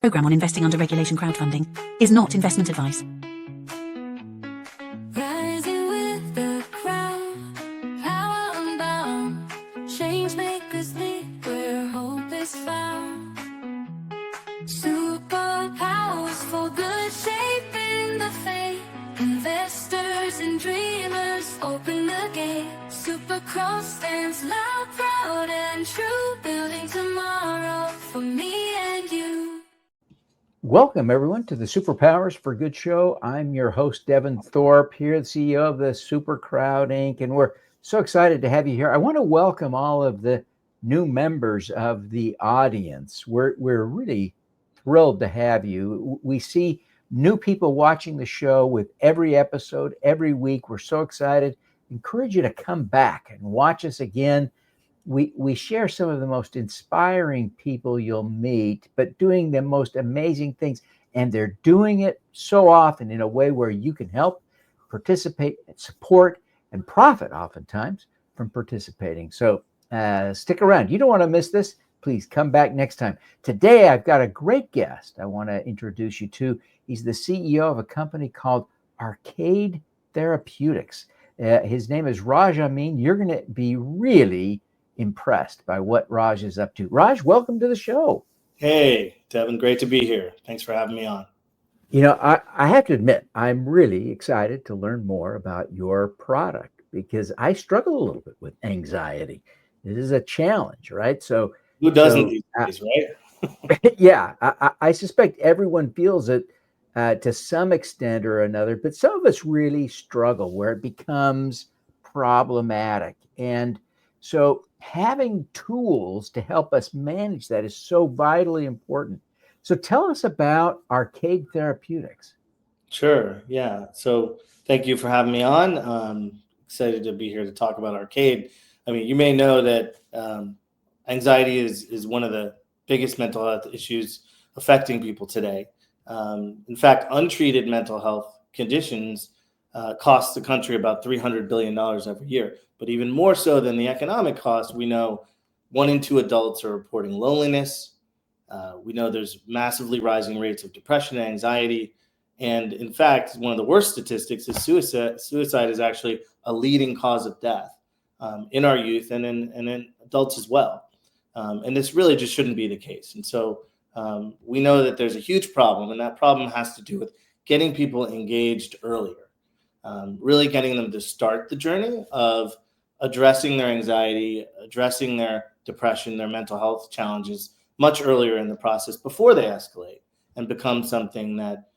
Program on investing under regulation crowdfunding is not investment advice. Rising with the crowd, power unbound, change makers lead where hope is found. Superpowers for good, shaping the fate. Investors and dreamers open the gate. Supercross stands loud, proud and true, building tomorrow for me and you. Welcome, everyone, to the Superpowers for Good show. I'm your host, Devin Thorpe, here, the CEO of the Super Crowd Inc., and we're so excited to have you here. I want to welcome all of the new members of the audience. We're really thrilled to have you. We see new people watching the show with every episode, every week. We're so excited. Encourage you to come back and watch us again. We share some of the most inspiring people you'll meet, but doing the most amazing things. And they're doing it so often in a way where you can help, participate, and support, and profit oftentimes from participating. So stick around. You don't want to miss this. Please come back next time. Today, I've got a great guest I want to introduce you to. He's the CEO of a company called Arcade Therapeutics. His name is Raj Amin. You're going to be really impressed by what Raj is up to. Raj, welcome to the show. Hey, Devin, great to be here. Thanks for having me on. You know, I have to admit, I'm really excited to learn more about your product because I struggle a little bit with anxiety. This is a challenge, right? So who doesn't these days, right? Yeah, I suspect everyone feels it to some extent or another, but some of us really struggle where it becomes problematic. And so having tools to help us manage that is so vitally important. So tell us about Arcade Therapeutics. Sure. Yeah. So thank you for having me on. Excited to be here to talk about Arcade. I mean, you may know that anxiety is one of the biggest mental health issues affecting people today. In fact, untreated mental health conditions cost the country about $300 billion every year. But even more so than the economic cost, we know 1 in 2 adults are reporting loneliness. We know there's massively rising rates of depression and anxiety. And in fact, one of the worst statistics is suicide. Suicide is actually a leading cause of death in our youth and in adults as well. And this really just shouldn't be the case. And so we know that there's a huge problem, and that problem has to do with getting people engaged earlier, really getting them to start the journey of addressing their anxiety, addressing their depression, their mental health challenges much earlier in the process before they escalate and become something that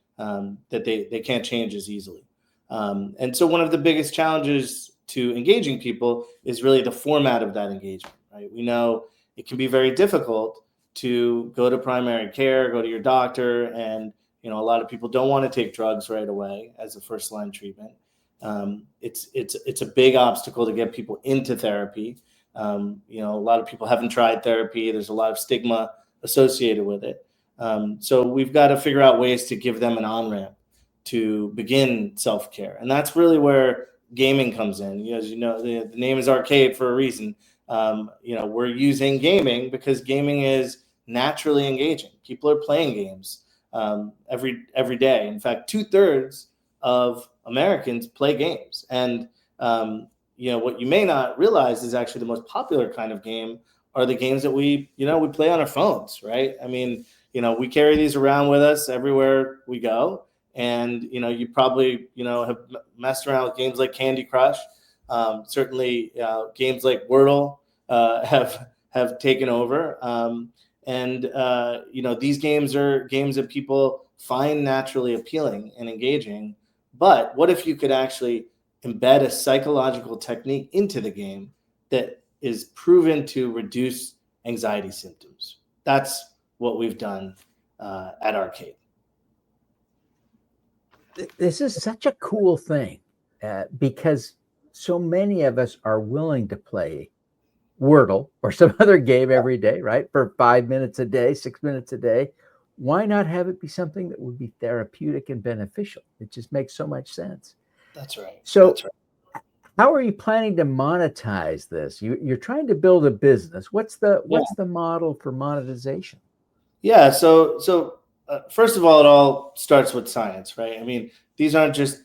they can't change as easily. And so one of the biggest challenges to engaging people is really the format of that engagement, right? We know it can be very difficult to go to primary care, go to your doctor, and a lot of people don't want to take drugs right away as a first line treatment. It's a big obstacle to get people into therapy. A lot of people haven't tried therapy. There's a lot of stigma associated with it. So we've got to figure out ways to give them an on-ramp to begin self-care. And that's really where gaming comes in. As you know, the name is Arcade for a reason. We're using gaming because gaming is naturally engaging. People are playing games every day. In fact, 2/3 of Americans play games. And, what you may not realize is actually the most popular kind of game are the games that we play on our phones, right? I mean, we carry these around with us everywhere we go. And, you probably, have messed around with games like Candy Crush. Certainly games like Wordle have taken over. These games are games that people find naturally appealing and engaging. But what if you could actually embed a psychological technique into the game that is proven to reduce anxiety symptoms? That's what we've done at Arcade. This is such a cool thing because so many of us are willing to play Wordle or some other game every day, right? For 5 minutes a day, 6 minutes a day. Why not have it be something that would be therapeutic and beneficial? It just makes so much sense. That's right. So That's right. How are you planning to monetize this? You're trying to build a business. What's the model for monetization? Yeah. So first of all, it all starts with science, right? I mean, these aren't just,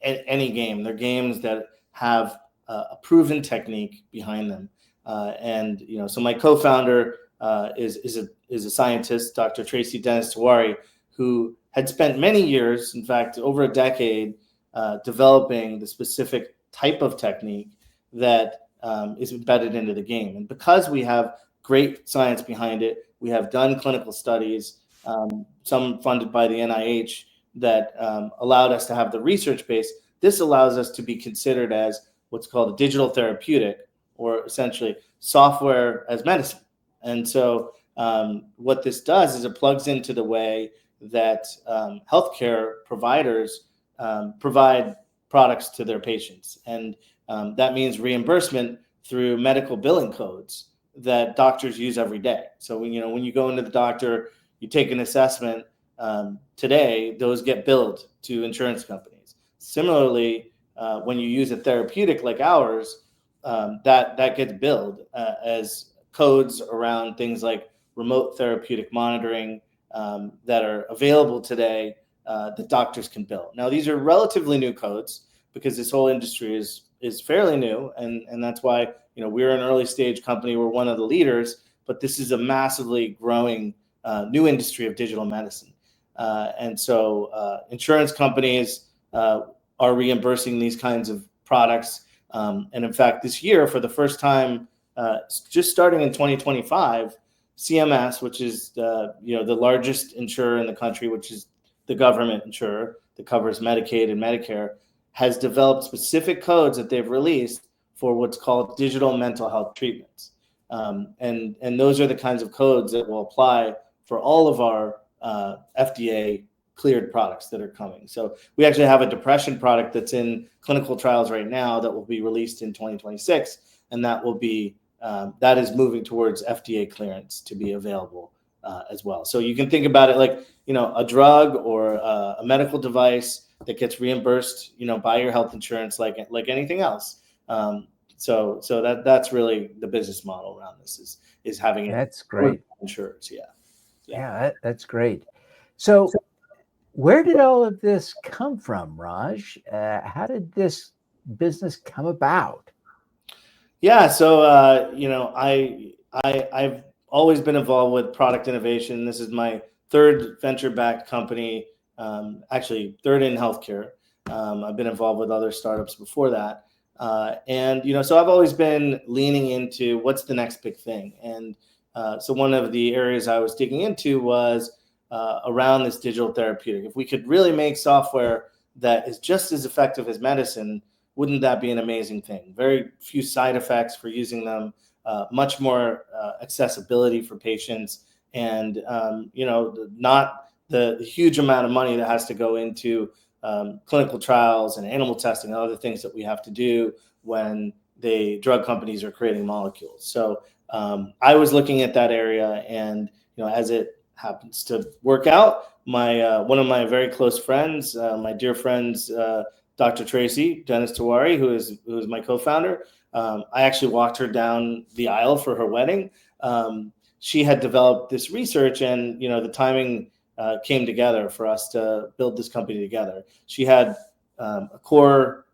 any game. They're games that have a proven technique behind them. So my co-founder is a scientist, Dr. Tracy Dennis Tawari, who had spent many years, in fact, over a decade, developing the specific type of technique that is embedded into the game. And because we have great science behind it, we have done clinical studies, some funded by the NIH, that allowed us to have the research base. This allows us to be considered as what's called a digital therapeutic, or essentially software as medicine. And so what this does is it plugs into the way that healthcare providers provide products to their patients. And that means reimbursement through medical billing codes that doctors use every day. So when you go into the doctor, you take an assessment. Today, those get billed to insurance companies. Similarly, when you use a therapeutic like ours, that gets billed as codes around things like remote therapeutic monitoring that are available today that doctors can bill. Now, these are relatively new codes because this whole industry is fairly new, and that's why we're an early stage company. We're one of the leaders, but this is a massively growing new industry of digital medicine. And so insurance companies are reimbursing these kinds of products. And in fact, this year, for the first time, just starting in 2025, CMS, which is the largest insurer in the country, which is the government insurer that covers Medicaid and Medicare, has developed specific codes that they've released for what's called digital mental health treatments. And those are the kinds of codes that will apply for all of our FDA cleared products that are coming. So we actually have a depression product that's in clinical trials right now that will be released in 2026, and that will be that is moving towards FDA clearance to be available as well. So you can think about it like a drug or a medical device that gets reimbursed by your health insurance like anything else. So that's really the business model around this is having it. That's great. Insurers, that's great. So where did all of this come from, Raj? How did this business come about? Yeah, so I've always been involved with product innovation. This is my third venture-backed company, actually third in healthcare. I've been involved with other startups before that. So I've always been leaning into what's the next big thing. And so one of the areas I was digging into was around this digital therapeutic. If we could really make software that is just as effective as medicine, wouldn't that be an amazing thing? Very few side effects for using them, much more accessibility for patients, and not the huge amount of money that has to go into clinical trials and animal testing and other things that we have to do when drug companies are creating molecules. So I was looking at that area, and as it happens to work out, my one of my very close friends, my dear friends, Dr. Tracy Dennis Tawari, who is my co-founder, I actually walked her down the aisle for her wedding. She had developed this research, and the timing came together for us to build this company together. She had a core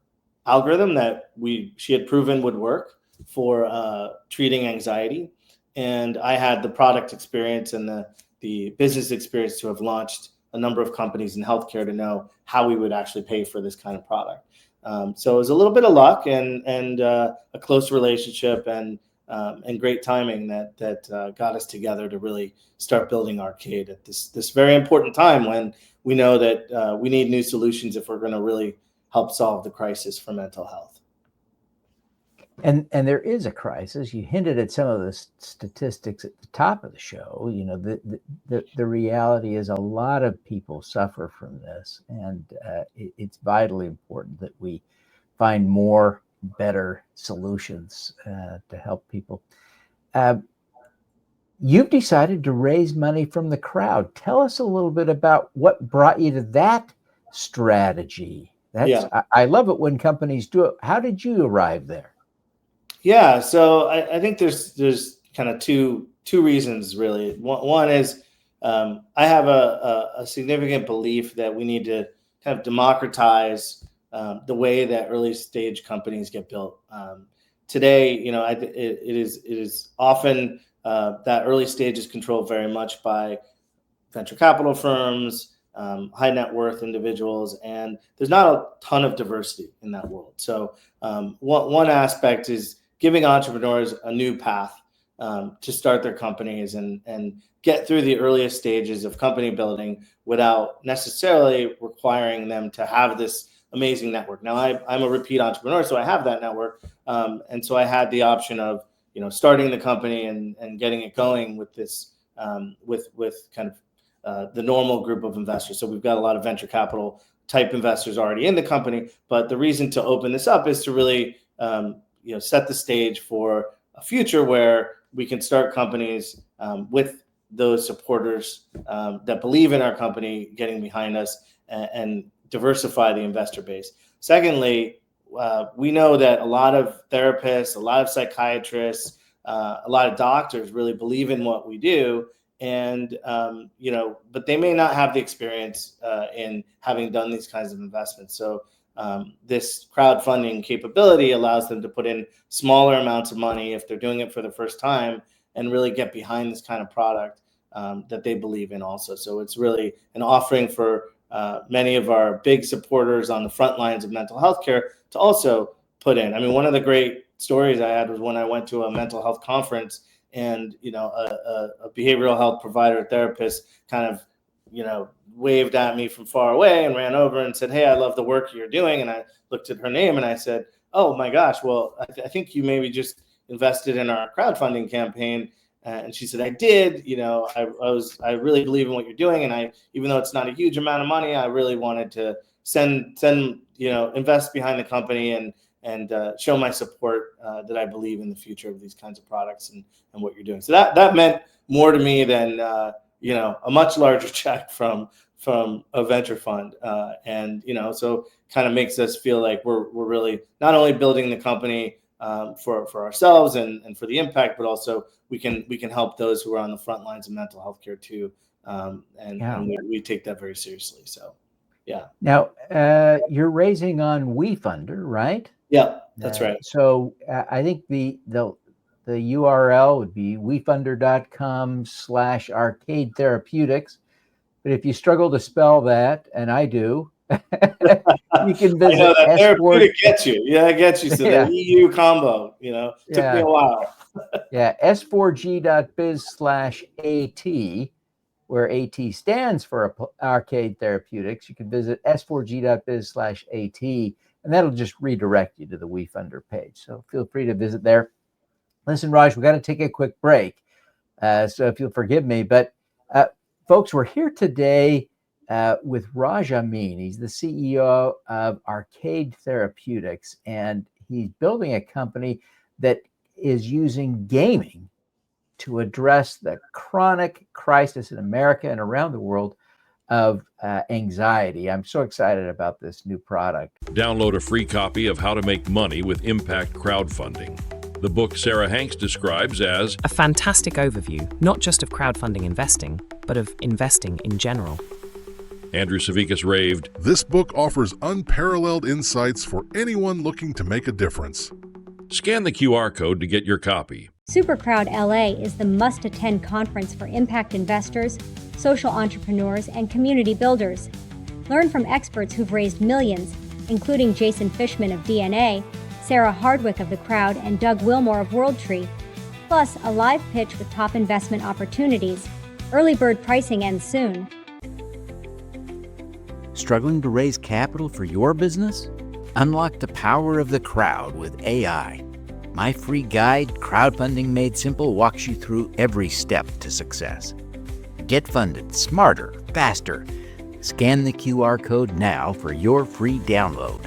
algorithm that she had proven would work for treating anxiety, and I had the product experience and the business experience to have launched a number of companies in healthcare to know how we would actually pay for this kind of product. So it was a little bit of luck and a close relationship and great timing that got us together to really start building Arcade at this very important time when we know that we need new solutions if we're going to really help solve the crisis for mental health. And there is a crisis. You hinted at some of the statistics at the top of the show. The reality is a lot of people suffer from this, and it's vitally important that we find more, better solutions to help people. You've decided to raise money from the crowd. Tell us a little bit about what brought you to that strategy. I love it when companies do it. How did you arrive there? Yeah, so I think there's kind of two reasons really. One is I have a significant belief that we need to kind of democratize the way that early stage companies get built. Today, it is often that early stage is controlled very much by venture capital firms, high net worth individuals, and there's not a ton of diversity in that world. So one aspect is giving entrepreneurs a new path to start their companies and get through the earliest stages of company building without necessarily requiring them to have this amazing network. Now, I'm a repeat entrepreneur, so I have that network, and so I had the option of starting the company and getting it going with this with kind of the normal group of investors. So we've got a lot of venture capital type investors already in the company. But the reason to open this up is to really set the stage for a future where we can start companies with those supporters that believe in our company getting behind us and diversify the investor base. Secondly, we know that a lot of therapists, a lot of psychiatrists, a lot of doctors really believe in what we do. And, but they may not have the experience in having done these kinds of investments. So this crowdfunding capability allows them to put in smaller amounts of money if they're doing it for the first time and really get behind this kind of product that they believe in also. So it's really an offering for many of our big supporters on the front lines of mental health care to also put in. I mean, one of the great stories I had was when I went to a mental health conference and, a behavioral health provider, therapist kind of, waved at me from far away and ran over and said, "Hey, I love the work you're doing." And I looked at her name and I said, "Oh my gosh, well, I think you maybe just invested in our crowdfunding campaign." And she said, "I did. I really believe in what you're doing. And even though it's not a huge amount of money, I really wanted to invest behind the company and show my support that I believe in the future of these kinds of products and what you're doing." So that meant more to me than a much larger check from a venture fund, so kind of makes us feel like we're really not only building the company for ourselves and for the impact, but also we can help those who are on the front lines of mental health care too, and we take that very seriously. So, yeah. Now, you're raising on WeFunder, right? Yeah, that's right. So I think the URL would be wefunder.com/Arcade Therapeutics. But if you struggle to spell that, and I do, you can visit. I know that therapeutic gets you. Yeah, it gets you. So the EU combo, took me a while. s4g.biz/AT, where AT stands for Arcade Therapeutics. You can visit s4g.biz/AT, and that'll just redirect you to the WeFunder page. So feel free to visit there. Listen, Raj, we got to take a quick break. So if you'll forgive me, but folks, we're here today with Raj Amin. He's the CEO of Arcade Therapeutics, and he's building a company that is using gaming to address the chronic crisis in America and around the world of anxiety. I'm so excited about this new product. Download a free copy of How to Make Money with Impact Crowdfunding, the book Sarah Hanks describes as a fantastic overview, not just of crowdfunding investing, but of investing in general. Andrew Savickas raved, "This book offers unparalleled insights for anyone looking to make a difference." Scan the QR code to get your copy. SuperCrowd LA is the must-attend conference for impact investors, social entrepreneurs, and community builders. Learn from experts who've raised millions, including Jason Fishman of DNA, Sarah Hardwick of The Crowd, and Doug Wilmore of WorldTree. Plus, a live pitch with top investment opportunities. Early bird pricing ends soon. Struggling to raise capital for your business? Unlock the power of the crowd with AI. My free guide, Crowdfunding Made Simple, walks you through every step to success. Get funded smarter, faster. Scan the QR code now for your free download.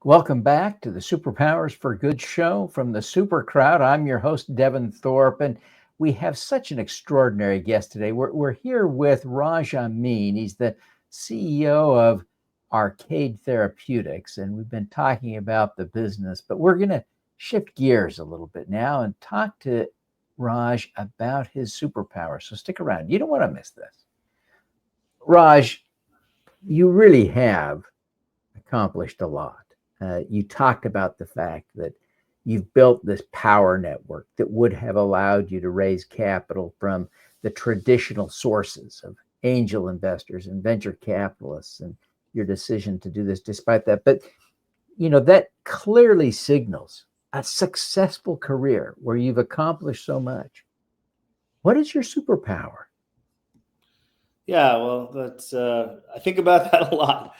Welcome back to the Superpowers for Good show from the Super Crowd. I'm your host, Devin Thorpe, and we have such an extraordinary guest today. We're here with Raj Amin. He's the CEO of Arcade Therapeutics, and we've been talking about the business, but we're going to shift gears a little bit now and talk to Raj about his superpower. So stick around. You don't want to miss this. Raj, you really have accomplished a lot. You talked about the fact that you've built this power network that would have allowed you to raise capital from the traditional sources of angel investors and venture capitalists, and your decision to do this despite that. But, that clearly signals a successful career where you've accomplished so much. What is your superpower? Yeah, well, that's I think about that a lot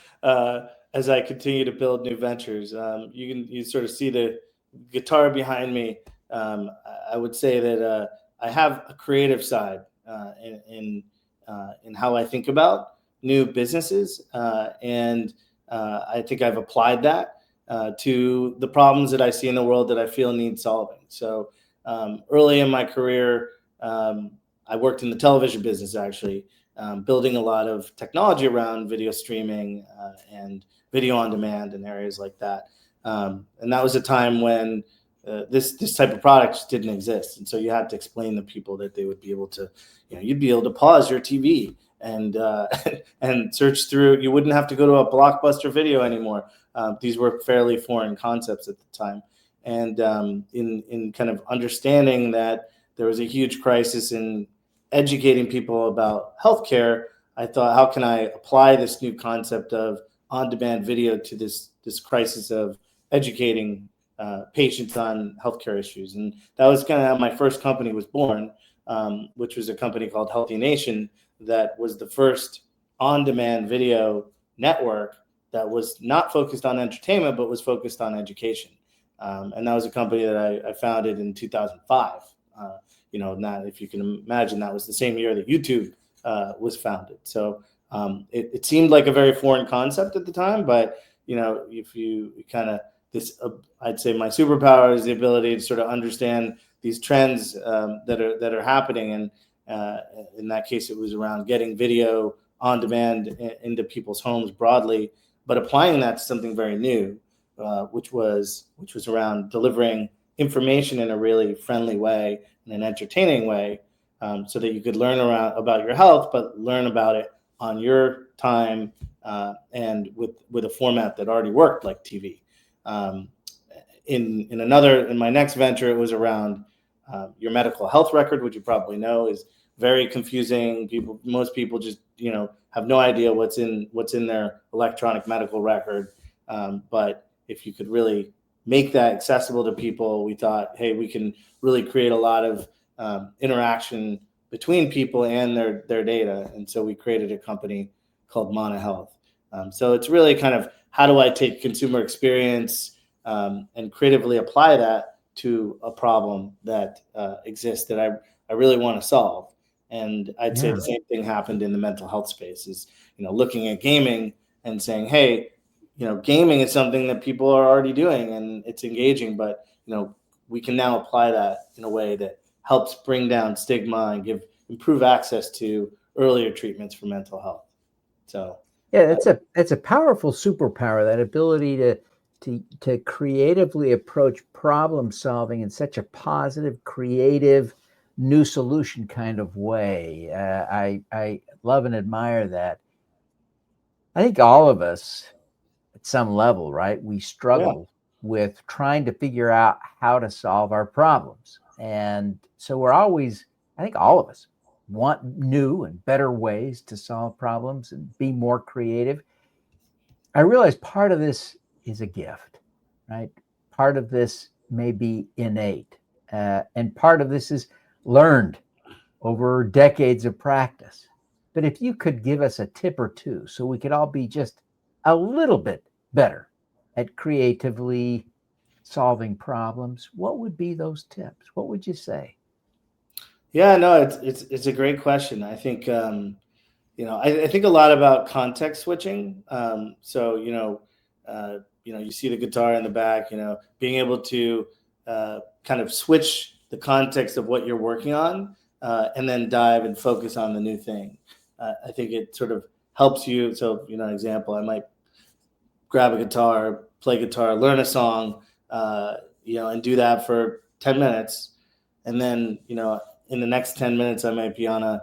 as I continue to build new ventures. You sort of see the guitar behind me. I would say that I have a creative side in how I think about new businesses, and I think I've applied that to the problems that I see in the world that I feel need solving. So early in my career, I worked in the television business, actually, building a lot of technology around video streaming and video on demand and areas like that. And that was a time when this type of product just didn't exist. And so you had to explain to people that they would be able to, you'd be able to pause your TV and and search through. You wouldn't have to go to a Blockbuster Video anymore. These were fairly foreign concepts at the time. And in kind of understanding that there was a huge crisis in educating people about healthcare, I thought, how can I apply this new concept of on-demand video to this crisis of educating patients on healthcare issues? And that was kind of how my first company was born, which was a company called Healthy Nation, that was the first on-demand video network that was not focused on entertainment, but was focused on education. And that was a company that I founded in 2005. Not, if you can imagine, that was the same year that YouTube was founded. So it seemed like a very foreign concept at the time, but if you kind of I'd say my superpower is the ability to sort of understand these trends that are happening. And in that case, it was around getting video on demand into people's homes broadly, but applying that to something very new, which was around delivering information in a really friendly way, in an entertaining way, so that you could learn about your health, but learn about it on your time and with a format that already worked, like TV. In my next venture, it was around your medical health record, which you probably know is very confusing. Most people just have no idea what's in their electronic medical record. But if you could really make that accessible to people, we thought, hey, we can really create a lot of interaction between people and their data. And so we created a company called Mana Health. So it's really kind of, how do I take consumer experience and creatively apply that to a problem that exists that I really want to solve? And I'd say the same thing happened in the mental health space, is looking at gaming and saying, hey, gaming is something that people are already doing and it's engaging, but we can now apply that in a way that helps bring down stigma and improve access to earlier treatments for mental health. So yeah, it's a powerful superpower, that ability to creatively approach problem solving in such a positive, creative, new solution kind of way. I love and admire that. I think all of us, at some level, right, we struggle with trying to figure out how to solve our problems. And so I think all of us want new and better ways to solve problems and be more creative. I realize part of this is a gift, right? Part of this may be innate, and part of this is learned over decades of practice. But if you could give us a tip or two so we could all be just a little bit better at creatively solving problems, what would be those tips? What would you say? Yeah, no, it's a great question. I think I think a lot about context switching. So you see the guitar in the back. Being able to kind of switch the context of what you're working on, and then dive and focus on the new thing. I think it sort of helps you. So example, I might grab a guitar, play guitar, learn a song, and do that for 10 minutes. And then, in the next 10 minutes, I might be on a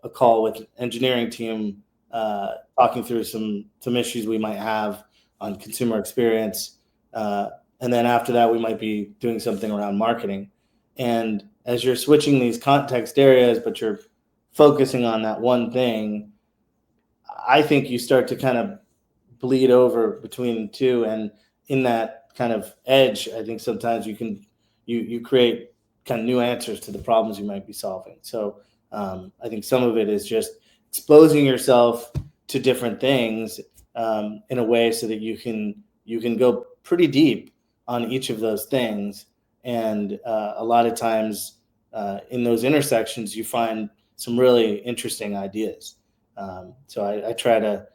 call with engineering team, talking through some issues we might have on consumer experience. And then after that, we might be doing something around marketing. And as you're switching these context areas, but you're focusing on that one thing, I think you start to kind of bleed over between the two. And in that kind of edge, I think sometimes you create kind of new answers to the problems you might be solving. So I think some of it is just exposing yourself to different things in a way so that you can go pretty deep on each of those things. And a lot of times in those intersections, you find some really interesting ideas. So I try to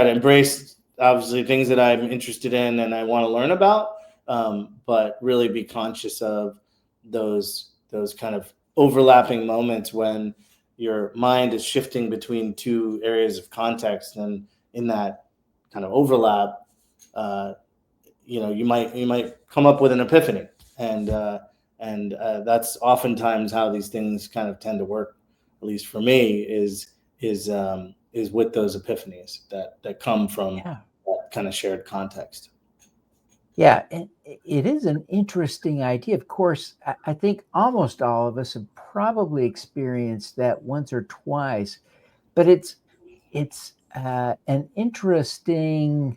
embrace, obviously, things that I'm interested in and I want to learn about, but really be conscious of those kind of overlapping moments when your mind is shifting between two areas of context. And in that kind of overlap, you might come up with an epiphany, and that's oftentimes how these things kind of tend to work. At least for me, is with those epiphanies that come from that kind of shared context. Yeah, and it is an interesting idea. Of course, I think almost all of us have probably experienced that once or twice, but it's an interesting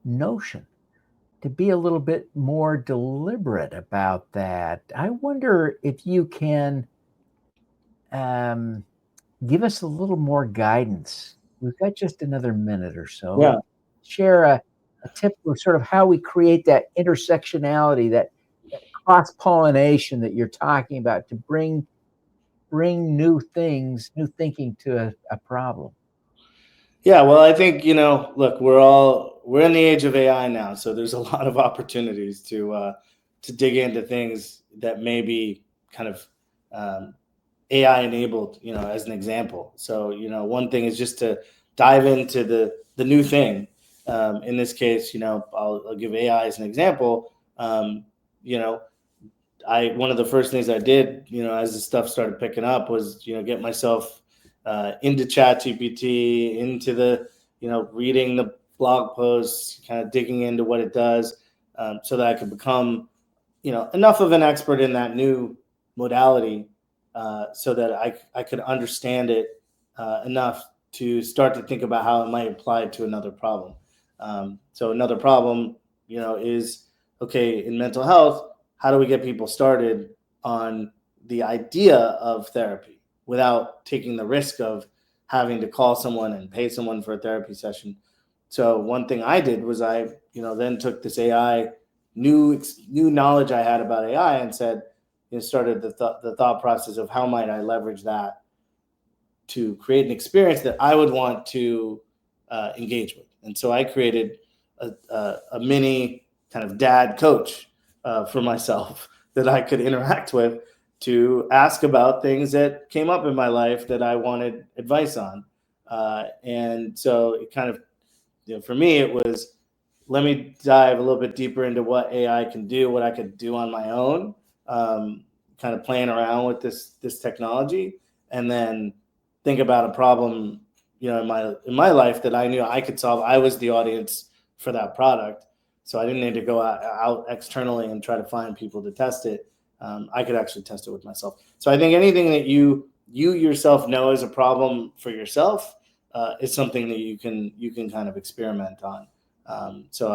notion to be a little bit more deliberate about that. I wonder if you can give us a little more guidance. We've got just another minute or so. Yeah. Share a tip of sort of how we create that intersectionality, that cross-pollination that you're talking about to bring new thinking to a problem. Yeah, well, I think, look, we're in the age of AI now, so there's a lot of opportunities to dig into things that may be kind of AI enabled, as an example. So, one thing is just to dive into the new thing. In this case, I'll give AI as an example. One of the first things I did, as this stuff started picking up was, get myself into ChatGPT, into the, reading the blog posts, kind of digging into what it does, so that I could become, enough of an expert in that new modality, so that I could understand it enough to start to think about how it might apply to another problem. So another problem, is, okay, in mental health, how do we get people started on the idea of therapy without taking the risk of having to call someone and pay someone for a therapy session? So one thing I did was I, then took this AI, new knowledge I had about AI, and said, started the thought process of how might I leverage that to create an experience that I would want to engage with. And so I created a mini kind of dad coach for myself that I could interact with to ask about things that came up in my life that I wanted advice on. And so it kind of, for me, it was, let me dive a little bit deeper into what AI can do, what I could do on my own, kind of playing around with this technology, and then think about a problem, in my life that I knew I could solve. I was the audience for that product, so I didn't need to go out externally and try to find people to test it. I could actually test it with myself. So I think anything that you yourself know is a problem for yourself is something that you can kind of experiment on. So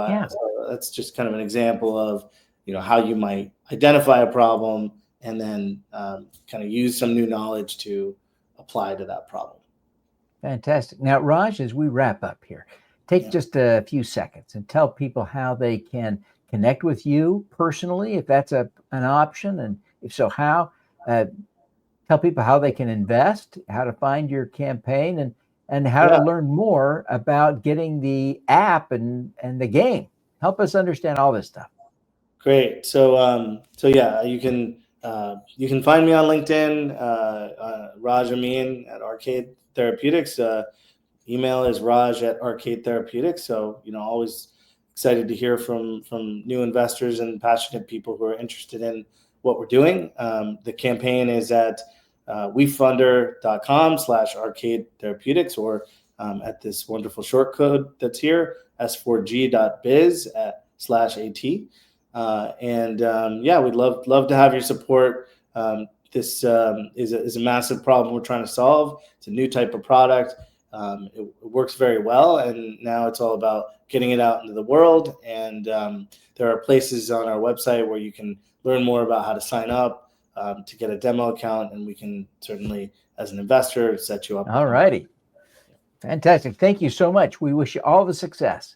that's just kind of an example of how you might identify a problem and then kind of use some new knowledge to apply to that problem. Fantastic. Now, Raj, as we wrap up here, take just a few seconds and tell people how they can connect with you personally, if that's an option, and if so, how. Tell people how they can invest, how to find your campaign, and how to learn more about getting the app and the game. Help us understand all this stuff. Great. So you can find me on LinkedIn, Raj Amin at Arcade Therapeutics. Email is raj@Arcade Therapeutics. So, always excited to hear from new investors and passionate people who are interested in what we're doing. The campaign is at wefunder.com/Arcade Therapeutics, or at this wonderful short code that's here, s4g.biz/AT. We'd love to have your support. This is a massive problem we're trying to solve. It's a new type of product. It works very well, and now it's all about getting it out into the world. And there are places on our website where you can learn more about how to sign up to get a demo account, and we can certainly, as an investor, set you up. All righty. Fantastic. Thank you so much. We wish you all the success.